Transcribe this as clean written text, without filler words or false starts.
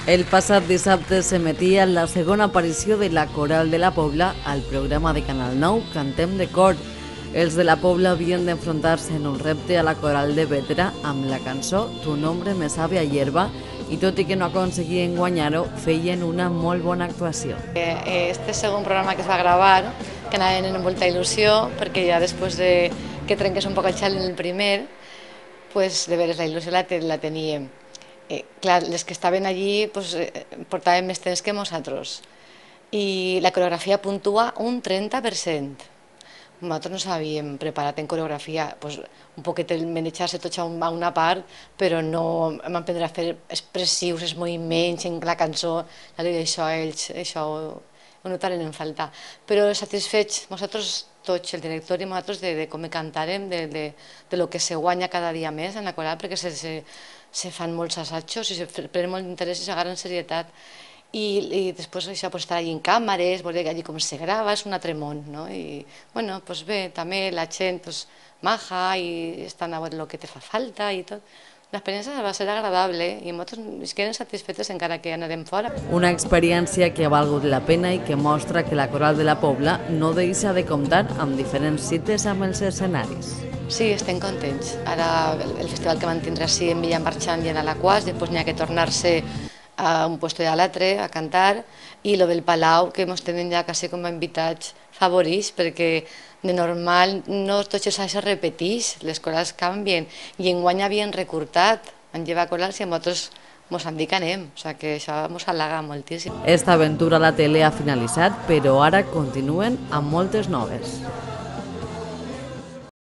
El passat dissabte s'emetia la segona aparició de la Coral de la Pobla al programa de Canal 9 Cantem de Cor. Els de la Pobla havien d'enfrontar-se en un repte a la Coral de Bétera amb la cançó Tu nombre me sabe a hierba i tot i que no aconseguien guanyar-ho, feien una molt bona actuació. Este segon programa que es va gravar, que anaven en molta il·lusió, perquè ja després de que trenqués un poc el xal en el primer, pues, de veres la il·lusió la teníem. Clar, les que estaven allí pues, portaven més temps que nosaltres. I la coreografia puntua un 30%. Nosaltres no s'havíem preparat en coreografia, pues, un poquet el manejar-se tots a una part, però no vam aprendre a fer expressius, els moviments en la cançó, això ells això ho notaren en falta. Però satisfets nosaltres tots, el director i nosaltres, de com cantàrem, de lo que se guanya cada dia més en la coral, perquè se fan molts assajos i se prenen molt d'interès i s'agarren serietat. I després això, pues, estar allí en càmeres, veure allí com se grava, és un altre món, no? I, bueno, pues bé, també la gent pues, maja i estan a veure el que te fa falta i tot. L'experiència va ser agradable i nosaltres quedem satisfetes encara que anarem fora. Una experiència que ha valgut la pena i que mostra que la Coral de la Pobla no deixa de comptar amb diferents cites amb els escenaris. Sí, estem contents. Ara el festival que van tindre així en Villa Marchant i en Alaquàs, després n'hi ha que tornar-se a un lloc i a l'altre a cantar, i lo del Palau, que ens tenen ja quasi com a invitats favorits, perquè de normal no tots els anys es repeteix, les corals canvien, i enguany havien recurtat, han llevat corals i a nosaltres ens han dit que anem, o sigui que això ens halaga moltíssim. Esta aventura a la tele ha finalitzat, però ara continuen amb moltes noves.